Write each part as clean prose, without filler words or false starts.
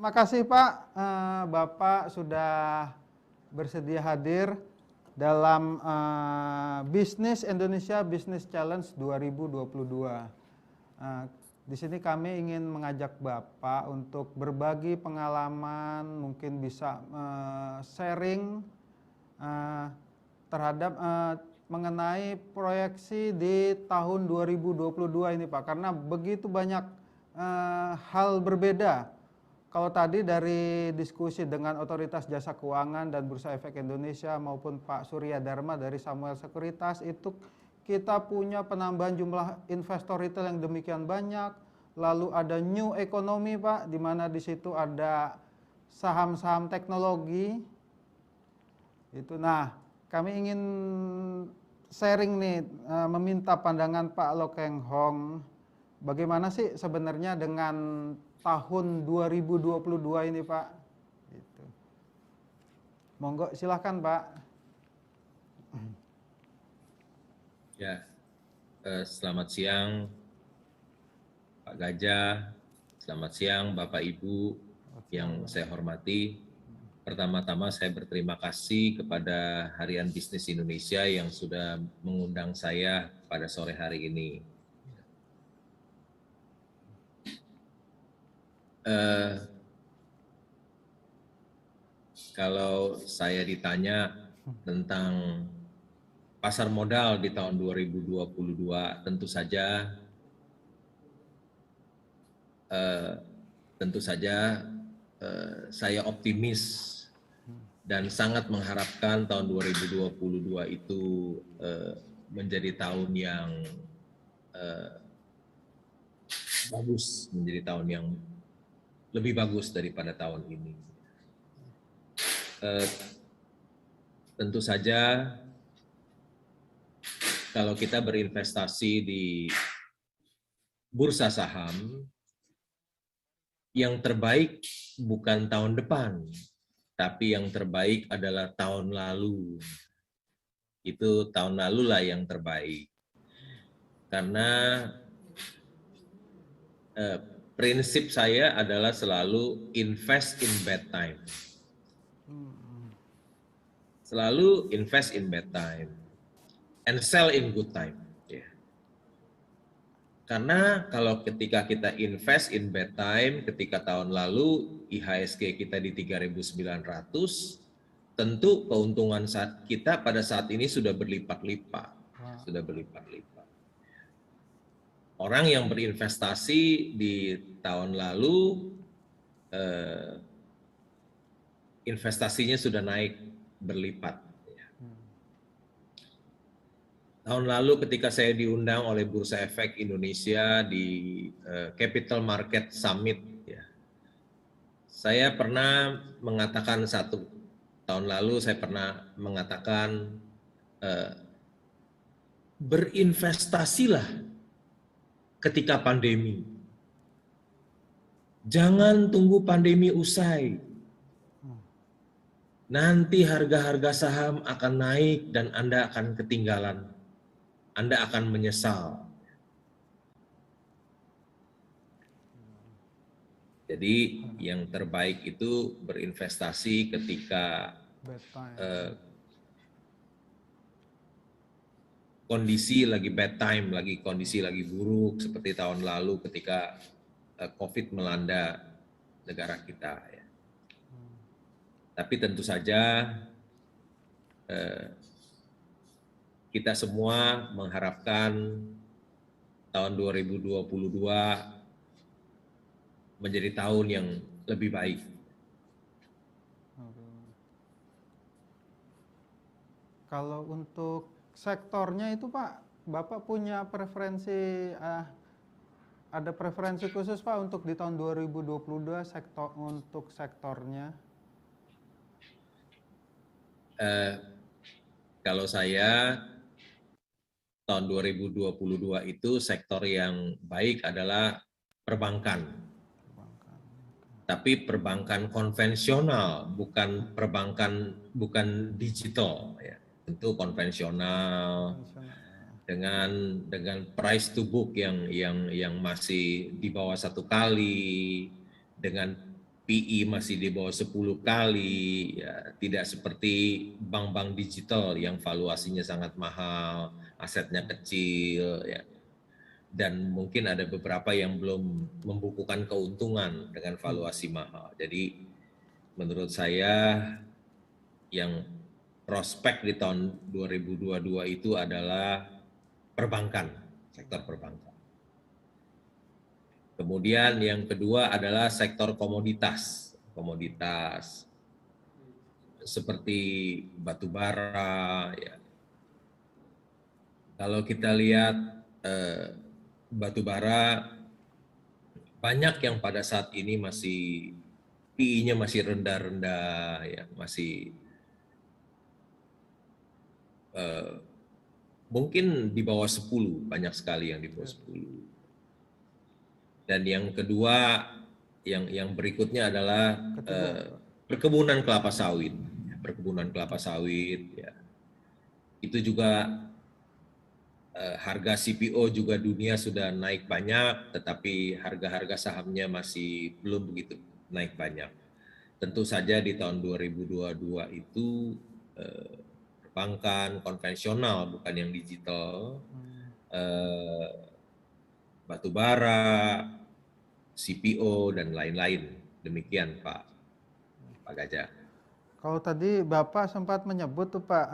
makasih Pak, Bapak sudah bersedia hadir dalam Bisnis Indonesia Business Challenge 2022. Di sini kami ingin mengajak Bapak untuk berbagi pengalaman, mungkin bisa sharing terhadap mengenai proyeksi di tahun 2022 ini Pak, karena begitu banyak hal berbeda. Kalau tadi dari diskusi dengan Otoritas Jasa Keuangan dan Bursa Efek Indonesia maupun Pak Surya Dharma dari Samuel Sekuritas, itu kita punya penambahan jumlah investor retail yang demikian banyak. Lalu ada new economy Pak, di mana di situ ada saham-saham teknologi. Itu. Nah, kami ingin sharing nih, meminta pandangan Pak Lokeng Hong. Bagaimana sih sebenarnya dengan tahun 2022 ini Pak? Gitu. Monggo silahkan Pak. Ya, selamat siang Pak Gajah, selamat siang Bapak Ibu yang saya hormati. Pertama-tama saya berterima kasih kepada Harian Bisnis Indonesia yang sudah mengundang saya pada sore hari ini. Kalau saya ditanya tentang pasar modal di tahun 2022, tentu saja saya optimis dan sangat mengharapkan tahun 2022 itu menjadi tahun yang bagus, menjadi tahun yang lebih bagus daripada tahun ini. Tentu saja kalau kita berinvestasi di bursa saham, yang terbaik bukan tahun depan, tapi yang terbaik adalah tahun lalu. Itu tahun lalu lah yang terbaik. Karena prinsip saya adalah selalu invest in bad time. Selalu invest in bad time and sell in good time. Karena kalau ketika kita invest in bad time, ketika tahun lalu IHSG kita di 3.900, tentu keuntungan kita pada saat ini sudah berlipat-lipat. Sudah berlipat-lipat. Orang yang berinvestasi di tahun lalu, investasinya sudah naik berlipat. Tahun lalu ketika saya diundang oleh Bursa Efek Indonesia di Capital Market Summit, saya pernah mengatakan tahun lalu saya pernah mengatakan berinvestasilah ketika pandemi. Jangan tunggu pandemi usai. Nanti harga-harga saham akan naik dan Anda akan ketinggalan. Anda akan menyesal. Jadi yang terbaik itu berinvestasi ketika kondisi lagi bad time, kondisi lagi buruk seperti tahun lalu ketika COVID melanda negara kita. Tapi tentu saja kita semua mengharapkan tahun 2022 menjadi tahun yang lebih baik. Kalau untuk sektornya itu Pak, Bapak punya preferensi, ada preferensi khusus Pak untuk di tahun 2022 untuk sektornya? Kalau saya tahun 2022 itu sektor yang baik adalah perbankan. Tapi perbankan konvensional, bukan digital, ya. Tentu konvensional dengan price to book yang masih di bawah 1 kali, dengan PE masih di bawah 10 kali, ya, tidak seperti bank-bank digital yang valuasinya sangat mahal, asetnya kecil, ya, dan mungkin ada beberapa yang belum membukukan keuntungan dengan valuasi mahal. Jadi menurut saya yang prospek di tahun 2022 itu adalah perbankan, sektor perbankan. Kemudian yang kedua adalah sektor komoditas. Komoditas seperti batu bara, ya. Kalau kita lihat batu bara, banyak yang pada saat ini masih PI-nya masih rendah-rendah, ya, masih mungkin di bawah 10, banyak sekali yang di bawah 10. Dan yang kedua, yang berikutnya adalah perkebunan kelapa sawit. Perkebunan kelapa sawit, ya. Itu juga harga CPO juga dunia sudah naik banyak, tetapi harga-harga sahamnya masih belum begitu naik banyak. Tentu saja di tahun 2022 itu perbankan konvensional, bukan yang digital, batu bara, CPO, dan lain-lain. Demikian Pak Gajah. Kalau tadi Bapak sempat menyebut tuh Pak,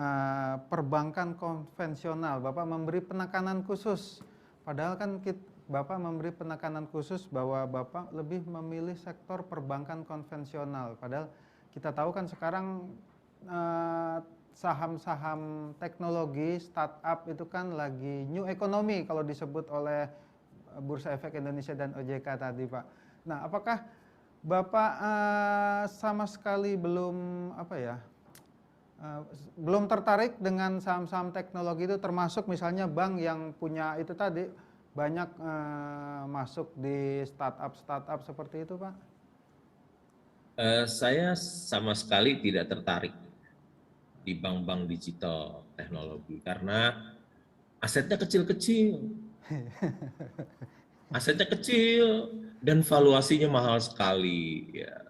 perbankan konvensional, Bapak memberi penekanan khusus. Padahal kan Bapak memberi penekanan khusus bahwa Bapak lebih memilih sektor perbankan konvensional. Padahal kita tahu kan sekarang saham-saham teknologi, startup itu kan lagi new economy kalau disebut oleh Bursa Efek Indonesia dan OJK tadi Pak. Nah, apakah Bapak sama sekali belum belum tertarik dengan saham-saham teknologi itu, termasuk misalnya bank yang punya itu tadi banyak masuk di startup seperti itu Pak? Saya sama sekali tidak tertarik di bank-bank digital teknologi karena asetnya kecil-kecil. Asetnya kecil dan valuasinya mahal sekali. Ya.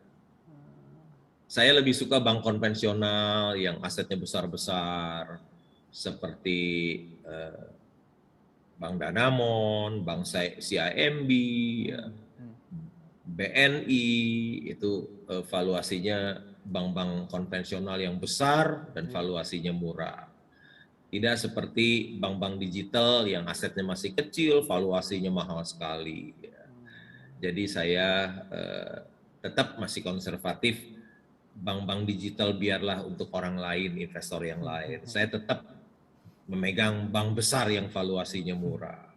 Saya lebih suka bank konvensional yang asetnya besar-besar, seperti Bank Danamon, Bank CIMB, ya, BNI, itu valuasinya bank-bank konvensional yang besar dan valuasinya murah. Tidak seperti bank-bank digital yang asetnya masih kecil, valuasinya mahal sekali. Jadi saya tetap masih konservatif, bank-bank digital biarlah untuk orang lain, investor yang lain. Saya tetap memegang bank besar yang valuasinya murah.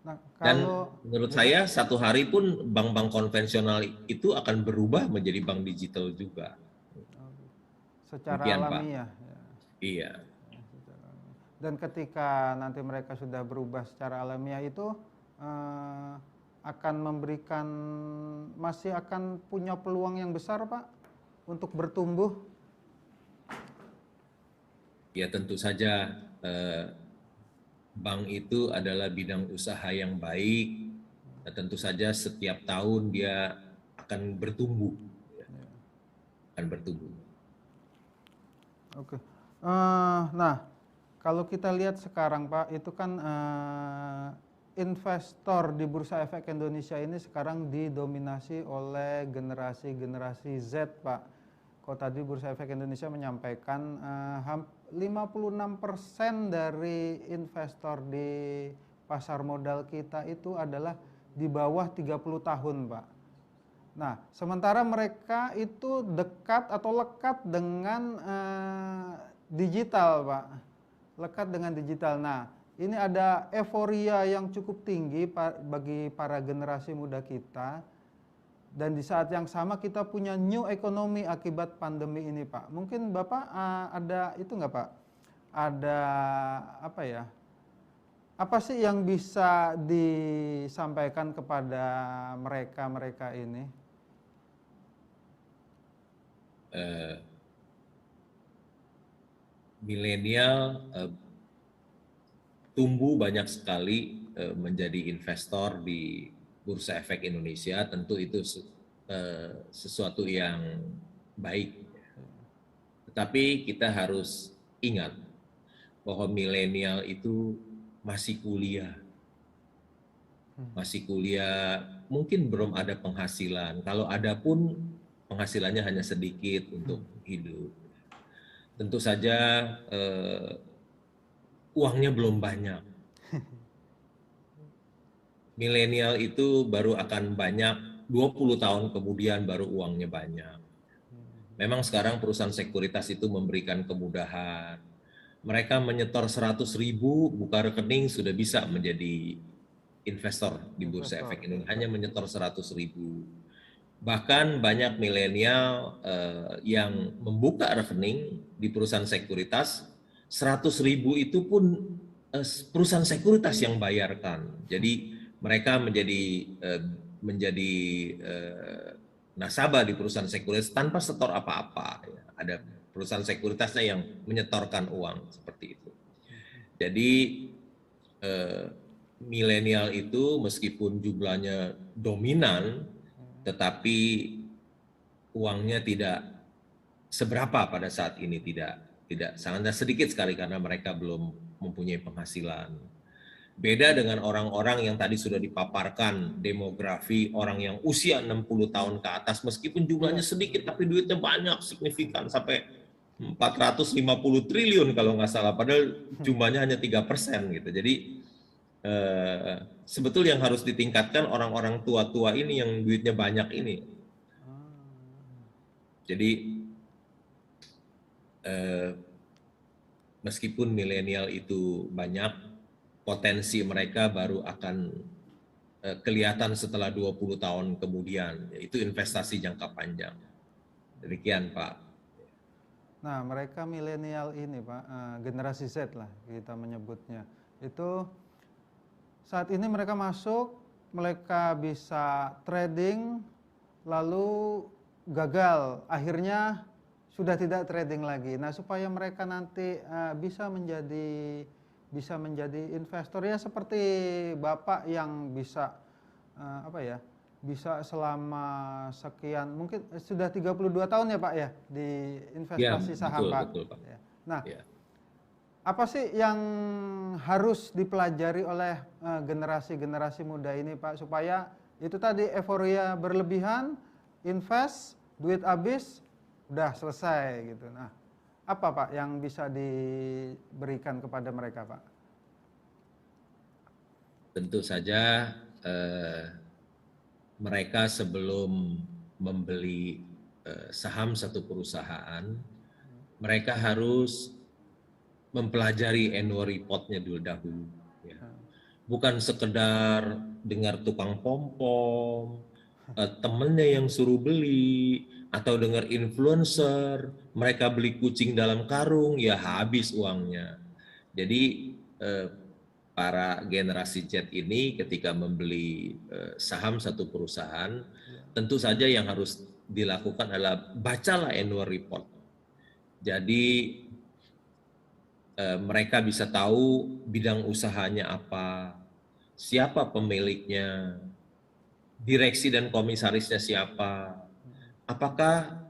Nah, Dan kalau menurut saya satu hari pun bank-bank konvensional itu akan berubah menjadi bank digital juga. secara Demikian, Pak. alamiah. Iya. Dan ketika nanti mereka sudah berubah secara alamiah itu akan memberikan, masih akan punya peluang yang besar Pak untuk bertumbuh? Ya tentu saja bank itu adalah bidang usaha yang baik. Nah, tentu saja setiap tahun dia akan bertumbuh. Akan bertumbuh. Oke. Nah, kalau kita lihat sekarang Pak, itu kan investor di Bursa Efek Indonesia ini sekarang didominasi oleh generasi Z Pak. Kalau tadi Bursa Efek Indonesia menyampaikan 56% dari investor di pasar modal kita itu adalah di bawah 30 tahun Pak. Nah, sementara mereka itu dekat atau lekat dengan digital, Pak. Lekat dengan digital. Nah, ini ada euforia yang cukup tinggi bagi para generasi muda kita. Dan di saat yang sama kita punya new economy akibat pandemi ini, Pak. Mungkin Bapak ada itu nggak, Pak? Ada apa ya? Apa sih yang bisa disampaikan kepada mereka ini? Milenial tumbuh banyak sekali menjadi investor di Bursa Efek Indonesia, tentu itu sesuatu yang baik. Tetapi kita harus ingat bahwa milenial itu masih kuliah. Masih kuliah, mungkin belum ada penghasilan. Kalau ada pun penghasilannya hanya sedikit untuk hidup. Tentu saja uangnya belum banyak. Milenial itu baru akan banyak 20 tahun kemudian baru uangnya banyak. Memang sekarang perusahaan sekuritas itu memberikan kemudahan. Mereka menyetor 100.000 buka rekening sudah bisa menjadi investor di Bursa Efek Indonesia, hanya menyetor 100.000. Bahkan banyak milenial yang membuka rekening di perusahaan sekuritas, 100.000 itu pun perusahaan sekuritas yang bayarkan. Jadi mereka menjadi nasabah di perusahaan sekuritas tanpa setor apa-apa. Ada perusahaan sekuritasnya yang menyetorkan uang seperti itu. Jadi milenial itu meskipun jumlahnya dominan, tetapi uangnya tidak seberapa pada saat ini, tidak sangat sedikit sekali karena mereka belum mempunyai penghasilan. Beda dengan orang-orang yang tadi sudah dipaparkan, demografi orang yang usia 60 tahun ke atas, meskipun jumlahnya sedikit tapi duitnya banyak, signifikan, sampai 450 triliun kalau nggak salah, padahal jumlahnya hanya 3% gitu. Jadi sebetulnya yang harus ditingkatkan orang-orang tua-tua ini yang duitnya banyak ini. Jadi meskipun milenial itu banyak, potensi mereka baru akan kelihatan setelah 20 tahun kemudian, yaitu investasi jangka panjang. Demikian, Pak. Nah, mereka milenial ini, Pak, generasi Z lah kita menyebutnya. Itu saat ini mereka masuk, mereka bisa trading, lalu gagal, akhirnya sudah tidak trading lagi. Nah, supaya mereka nanti bisa menjadi investor ya seperti Bapak yang bisa bisa selama sekian, mungkin sudah 32 tahun ya Pak ya di investasi saham, betul, Pak. Betul, Pak. Nah, apa sih yang harus dipelajari oleh generasi-generasi muda ini, Pak, supaya itu tadi euforia berlebihan, invest, duit habis, udah selesai gitu. Nah, apa Pak yang bisa diberikan kepada mereka, Pak? Tentu saja mereka sebelum membeli saham satu perusahaan, mereka harus mempelajari annual report-nya dahulu. Ya. Bukan sekedar dengar tukang pom-pom, temennya yang suruh beli, atau dengar influencer, mereka beli kucing dalam karung, ya habis uangnya. Jadi para generasi Z ini ketika membeli saham satu perusahaan, tentu saja yang harus dilakukan adalah bacalah annual report. Jadi mereka bisa tahu bidang usahanya apa, siapa pemiliknya, direksi dan komisarisnya siapa, apakah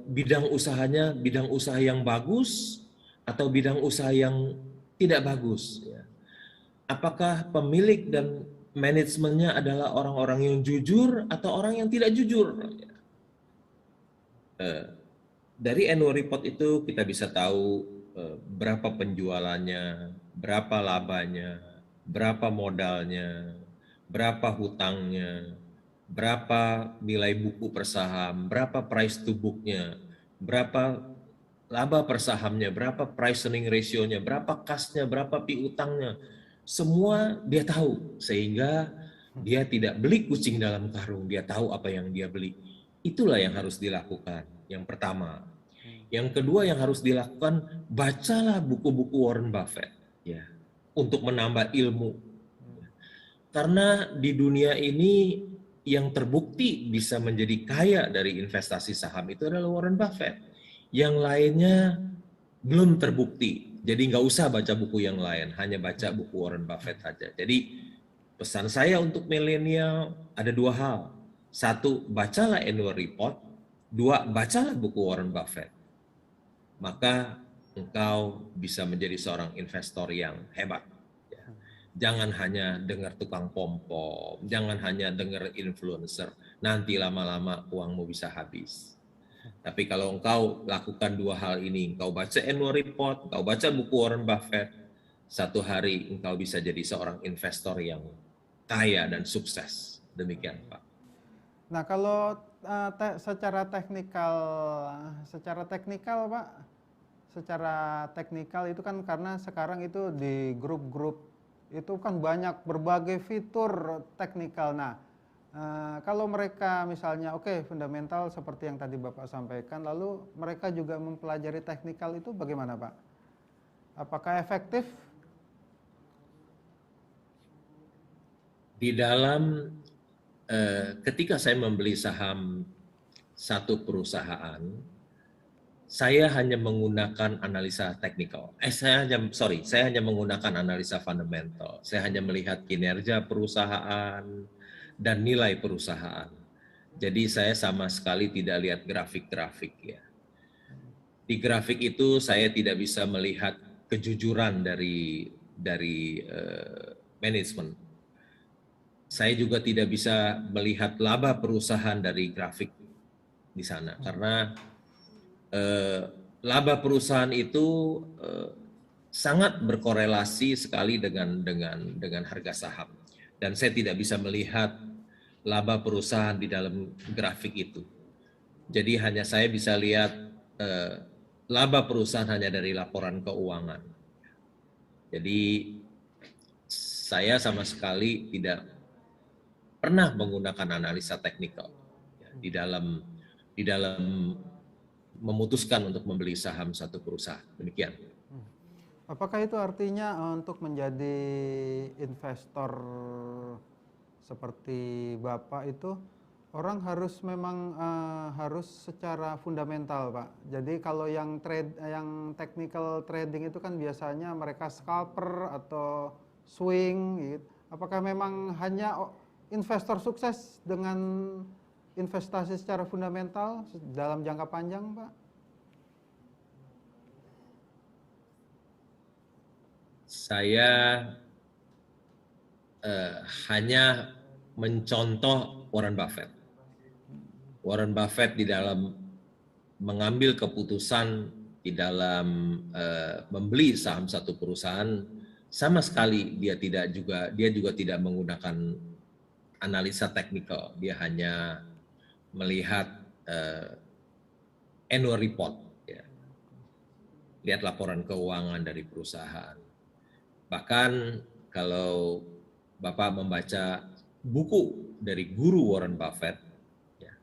bidang usahanya bidang usaha yang bagus atau bidang usaha yang tidak bagus. Apakah pemilik dan manajemennya adalah orang-orang yang jujur atau orang yang tidak jujur. Dari annual report itu kita bisa tahu berapa penjualannya, berapa labanya, berapa modalnya, berapa hutangnya, berapa nilai buku per saham, berapa price to book-nya, berapa laba per sahamnya, berapa price earning ratio-nya, berapa kas-nya, berapa piutangnya. Semua dia tahu, sehingga dia tidak beli kucing dalam karung, dia tahu apa yang dia beli. Itulah yang harus dilakukan, yang pertama. Yang kedua yang harus dilakukan, bacalah buku-buku Warren Buffett ya, untuk menambah ilmu. Karena di dunia ini yang terbukti bisa menjadi kaya dari investasi saham itu adalah Warren Buffett. Yang lainnya belum terbukti. Jadi nggak usah baca buku yang lain, hanya baca buku Warren Buffett saja. Jadi Pesan saya untuk milenial ada dua hal. Satu, bacalah annual report. Dua, bacalah buku Warren Buffett. Maka engkau bisa menjadi seorang investor yang hebat. Ya. Jangan hanya dengar tukang pom-pom, jangan hanya dengar influencer. Nanti lama-lama uangmu bisa habis. Tapi kalau engkau lakukan dua hal ini, engkau baca annual report, engkau baca buku Warren Buffett, satu hari engkau bisa jadi seorang investor yang kaya dan sukses. Demikian, Pak. Nah, kalau secara teknikal Pak, secara teknikal itu kan karena sekarang itu di grup-grup itu kan banyak berbagai fitur teknikal. Nah, kalau mereka misalnya fundamental seperti yang tadi Bapak sampaikan, lalu mereka juga mempelajari teknikal itu bagaimana Pak? Apakah efektif? Di dalam ketika saya membeli saham satu perusahaan, saya hanya menggunakan analisa teknikal. Saya hanya menggunakan analisa fundamental. Saya hanya melihat kinerja perusahaan dan nilai perusahaan. Jadi saya sama sekali tidak lihat grafik-grafik ya. Di grafik itu saya tidak bisa melihat kejujuran dari manajemen. Saya juga tidak bisa melihat laba perusahaan dari grafik di sana karena laba perusahaan itu sangat berkorelasi sekali dengan harga saham dan saya tidak bisa melihat laba perusahaan di dalam grafik itu. Jadi hanya saya bisa lihat laba perusahaan hanya dari laporan keuangan. Jadi saya sama sekali tidak pernah menggunakan analisa teknikal di dalam memutuskan untuk membeli saham satu perusahaan. Demikian. Apakah itu artinya untuk menjadi investor seperti Bapak itu orang harus memang harus secara fundamental Pak. Jadi kalau yang technical trading itu kan biasanya mereka scalper atau swing gitu. Apakah memang hanya investor sukses dengan investasi secara fundamental dalam jangka panjang Pak? Saya hanya mencontoh Warren Buffett. Warren Buffett di dalam mengambil keputusan di dalam membeli saham satu perusahaan sama sekali dia juga tidak menggunakan analisa teknikal. Dia hanya melihat annual report, ya. Lihat laporan keuangan dari perusahaan. Bahkan kalau Bapak membaca buku dari guru Warren Buffett, ya.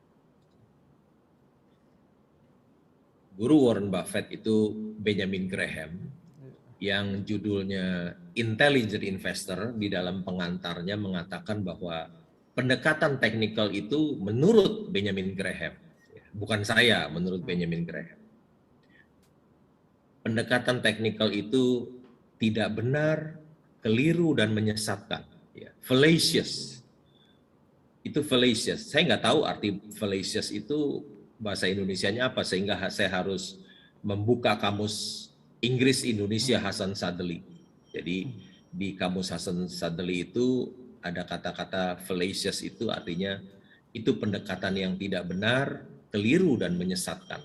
Guru Warren Buffett itu Benjamin Graham, yang judulnya Intelligent Investor. Di dalam pengantarnya mengatakan bahwa pendekatan teknikal itu menurut Benjamin Graham, bukan saya, menurut Benjamin Graham. Pendekatan teknikal itu tidak benar, keliru dan menyesatkan. Ya, fallacious. Itu fallacious. Saya nggak tahu arti fallacious itu bahasa Indonesianya apa, sehingga saya harus membuka kamus Inggris Indonesia Hasan Sadli. Jadi di kamus Hasan Sadli itu ada kata-kata fallacious, itu artinya itu pendekatan yang tidak benar, keliru dan menyesatkan.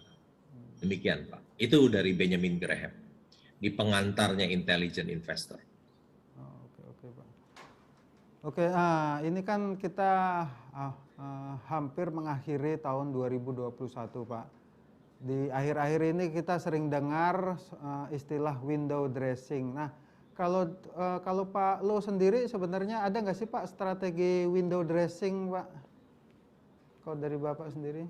Demikian Pak. Itu dari Benjamin Graham di pengantarnya Intelligent Investor. Oke Pak. Oke, ini kan kita hampir mengakhiri tahun 2021 Pak. Di akhir-akhir ini kita sering dengar istilah window dressing. Nah, kalau Pak Lo sendiri sebenarnya ada nggak sih Pak strategi window dressing Pak? Kalau dari Bapak sendiri?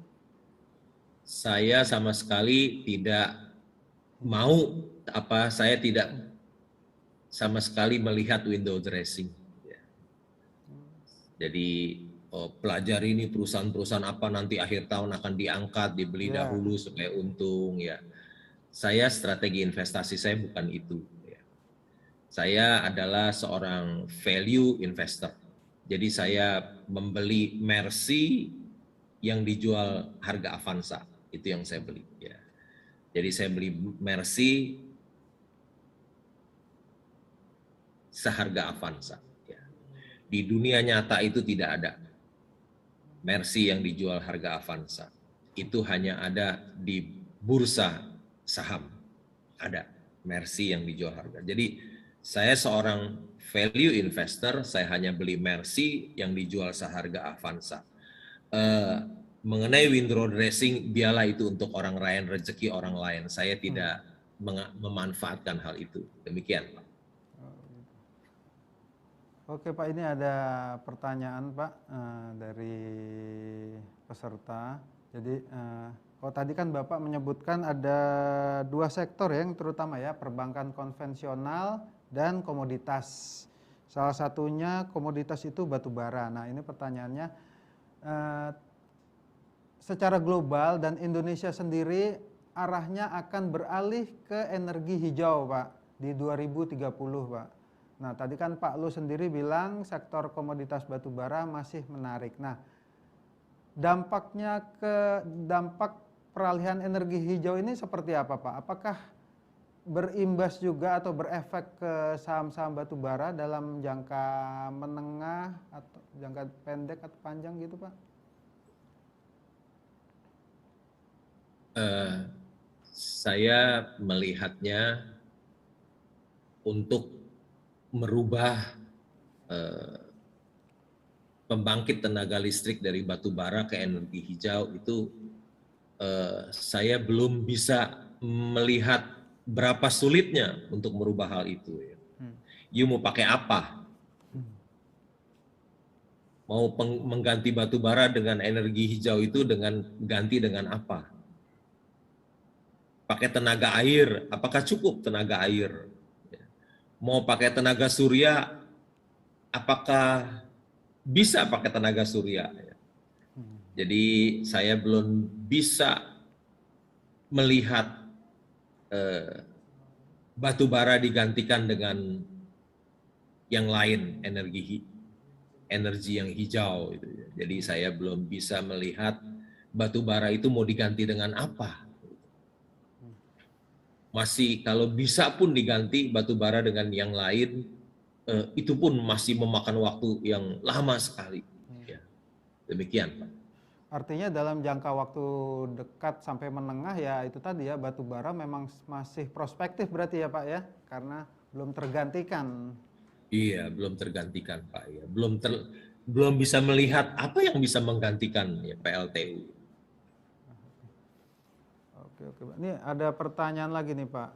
Saya sama sekali tidak mau saya tidak sama sekali melihat window dressing. Jadi pelajari ini perusahaan-perusahaan apa nanti akhir tahun akan diangkat, dibeli dahulu supaya untung ya. Saya strategi investasi saya bukan itu. Ya. Saya adalah seorang value investor. Jadi saya membeli Mercy yang dijual harga Avanza, itu yang saya beli. Ya. Jadi saya beli Mercy seharga Avanza. Ya. Di dunia nyata itu tidak ada Mercy yang dijual harga Avanza. Itu hanya ada di bursa saham. Ada Mercy yang dijual harga. Jadi saya seorang value investor, saya hanya beli Mercy yang dijual seharga Avanza. Mengenai window dressing, biarlah itu untuk orang lain, rezeki orang lain. Saya tidak memanfaatkan hal itu. Demikian, Pak. Oke Pak, ini ada pertanyaan Pak dari peserta. Jadi kalau tadi kan Bapak menyebutkan ada dua sektor yang terutama ya, perbankan konvensional dan komoditas. Salah satunya komoditas itu batu bara. Nah ini pertanyaannya, secara global dan Indonesia sendiri arahnya akan beralih ke energi hijau Pak di 2030 Pak. Nah tadi kan Pak Lu sendiri bilang sektor komoditas batu bara masih menarik. Nah dampak peralihan energi hijau ini seperti apa Pak? Apakah berimbas juga atau berefek ke saham-saham batu bara dalam jangka menengah atau jangka pendek atau panjang gitu Pak? Saya melihatnya untuk merubah pembangkit tenaga listrik dari batu bara ke energi hijau itu saya belum bisa melihat berapa sulitnya untuk merubah hal itu. You mau pakai apa? Mau mengganti batu bara dengan energi hijau itu ganti dengan apa? Pakai tenaga air, apakah cukup tenaga air? Mau pakai tenaga surya, apakah bisa pakai tenaga surya? Jadi saya belum bisa melihat batu bara digantikan dengan yang lain, energi yang hijau. Jadi saya belum bisa melihat batu bara itu mau diganti dengan apa. Masih kalau bisa pun diganti batu bara dengan yang lain, itu pun masih memakan waktu yang lama sekali. Ya. Demikian, Pak. Artinya dalam jangka waktu dekat sampai menengah ya itu tadi ya batu bara memang masih prospektif berarti ya Pak ya, karena belum tergantikan. Iya, belum tergantikan Pak. Ya. Belum bisa melihat apa yang bisa menggantikan ya, PLTU. Oke. Ini ada pertanyaan lagi nih Pak,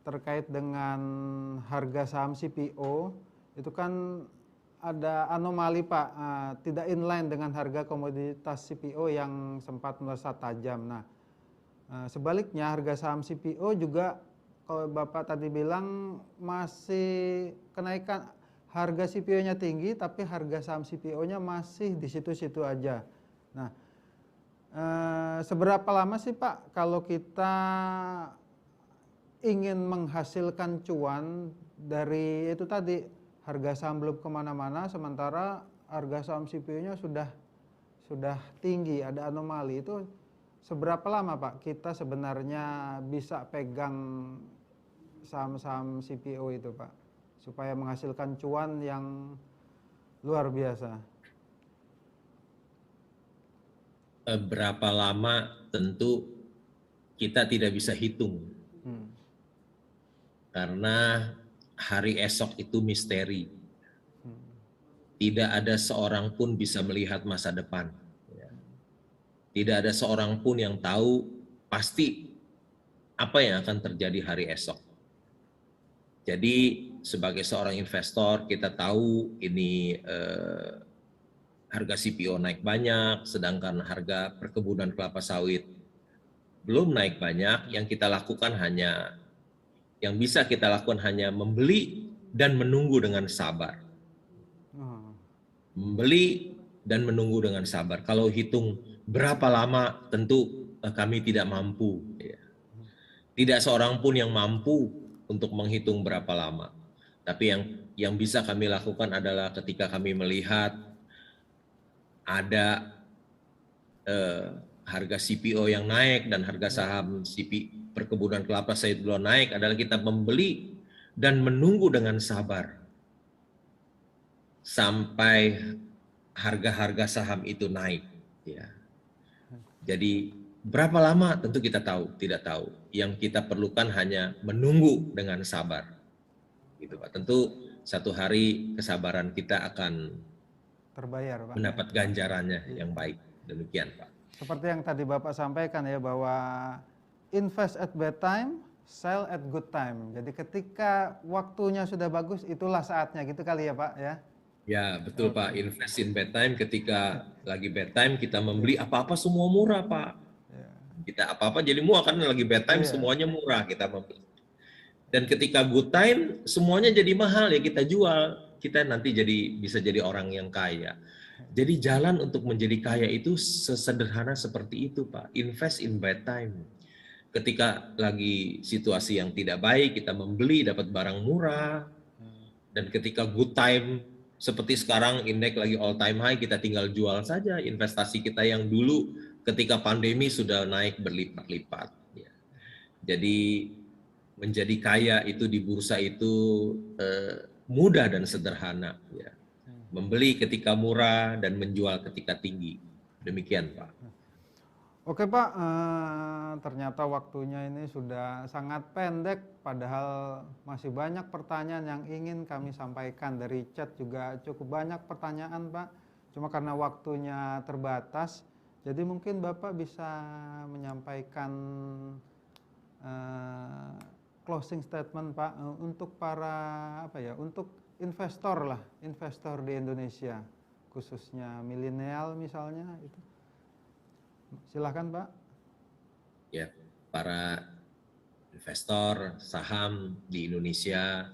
terkait dengan harga saham CPO, itu kan ada anomali Pak, tidak inline dengan harga komoditas CPO yang sempat melesat tajam. Nah, sebaliknya harga saham CPO juga kalau Bapak tadi bilang masih kenaikan, harga CPO-nya tinggi tapi harga saham CPO-nya masih di situ-situ aja. Nah, seberapa lama sih Pak kalau kita ingin menghasilkan cuan dari itu tadi, harga saham belum kemana-mana sementara harga saham CPO-nya sudah tinggi, ada anomali, itu seberapa lama Pak kita sebenarnya bisa pegang saham-saham CPO itu Pak supaya menghasilkan cuan yang luar biasa? Berapa lama tentu kita tidak bisa hitung. Karena hari esok itu misteri. Tidak ada seorang pun bisa melihat masa depan. Tidak ada seorang pun yang tahu pasti apa yang akan terjadi hari esok. Jadi sebagai seorang investor kita tahu ini harga CPO naik banyak, sedangkan harga perkebunan kelapa sawit belum naik banyak. Yang bisa kita lakukan hanya membeli dan menunggu dengan sabar. Membeli dan menunggu dengan sabar. Kalau hitung berapa lama, tentu kami tidak mampu. Tidak seorang pun yang mampu untuk menghitung berapa lama. Tapi yang bisa kami lakukan adalah ketika kami melihat ada harga CPO yang naik dan harga saham perkebunan kelapa sawit Buluan naik, adalah kita membeli dan menunggu dengan sabar sampai harga-harga saham itu naik. Ya. Jadi berapa lama tentu kita tidak tahu. Yang kita perlukan hanya menunggu dengan sabar. Gitu, Pak. Tentu satu hari kesabaran kita akan Terbayar, Pak. mendapat ganjarannya yang baik. Demikian, Pak. Seperti yang tadi Bapak sampaikan ya, bahwa invest at bad time, sell at good time. Jadi ketika waktunya sudah bagus, itulah saatnya, gitu kali ya Pak ya. Ya, betul Pak. Invest in bad time, ketika lagi bad time kita membeli apa-apa semua murah, Pak. Kita apa-apa jadi murah, karena lagi bad time semuanya murah kita membeli. Dan ketika good time semuanya jadi mahal, ya kita jual. Kita nanti bisa jadi orang yang kaya. Jadi jalan untuk menjadi kaya itu sesederhana seperti itu, Pak. Invest in bad time. Ketika lagi situasi yang tidak baik, kita membeli, dapat barang murah. Dan ketika good time, seperti sekarang indeks lagi all time high, kita tinggal jual saja investasi kita yang dulu ketika pandemi sudah naik berlipat-lipat. Ya. Jadi menjadi kaya itu di bursa itu mudah dan sederhana. Ya. Membeli ketika murah dan menjual ketika tinggi. Demikian, Pak. Oke Pak, ternyata waktunya ini sudah sangat pendek, padahal masih banyak pertanyaan yang ingin kami sampaikan. Dari chat juga cukup banyak pertanyaan Pak, cuma karena waktunya terbatas, jadi mungkin Bapak bisa menyampaikan closing statement Pak, untuk para untuk investor di Indonesia, khususnya milenial misalnya itu. Silahkan Pak. Ya, para investor saham di Indonesia,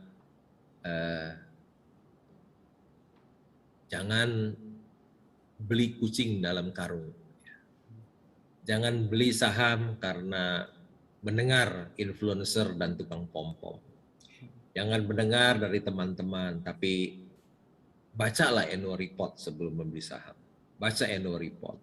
jangan beli kucing dalam karung. Jangan beli saham karena mendengar influencer dan tukang pom-pom. Jangan mendengar dari teman-teman, tapi bacalah annual report sebelum membeli saham. Baca annual report.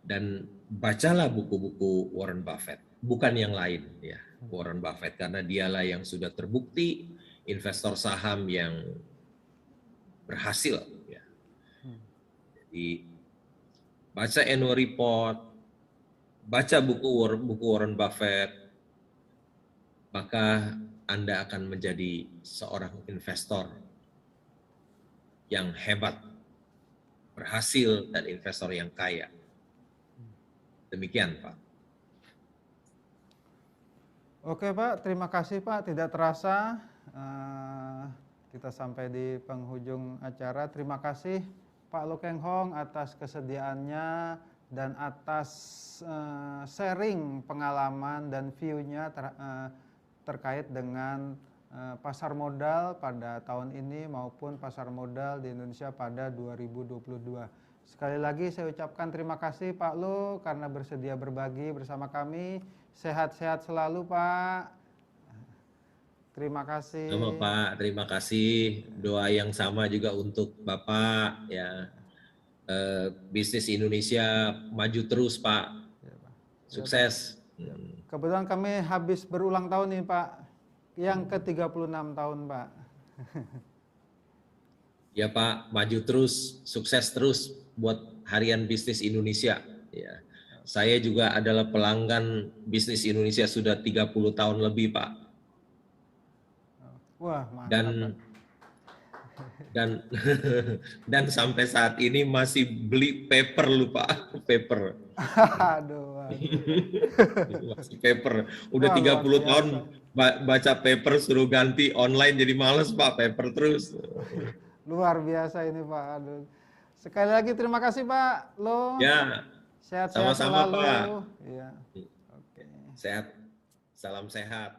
Dan bacalah buku-buku Warren Buffett, bukan yang lain ya. Warren Buffett, karena dialah yang sudah terbukti investor saham yang berhasil ya. Jadi baca annual report, baca buku Warren Buffett, maka Anda akan menjadi seorang investor yang hebat, berhasil, dan investor yang kaya. Demikian, Pak. Oke Pak, terima kasih Pak. Tidak terasa kita sampai di penghujung acara. Terima kasih Pak Loh Keng Hong atas kesediaannya dan atas sharing pengalaman dan view-nya terkait dengan pasar modal pada tahun ini maupun pasar modal di Indonesia pada 2022. Sekali lagi saya ucapkan terima kasih Pak Loh karena bersedia berbagi bersama kami. Sehat-sehat selalu Pak. Terima kasih. Sama Pak, terima kasih. Doa yang sama juga untuk Bapak ya. Bisnis Indonesia maju terus Pak. Sukses. Kebetulan kami habis berulang tahun nih Pak. Yang ke-36 tahun Pak. Ya Pak, maju terus, sukses terus buat Harian Bisnis Indonesia. Ya. Saya juga adalah pelanggan Bisnis Indonesia sudah 30 tahun lebih Pak. Wah, mantap. Dan sampai saat ini masih beli paper lupa paper. Aduh. Masih paper. Udah 30 tahun baca paper, suruh ganti online jadi males Pak, paper terus. Luar biasa ini Pak. Aduh. Sekali lagi terima kasih Pak Loh. Ya. Sehat-sehat Sama-sama selalu. Pak. Ya. Oke. Sehat. Salam sehat.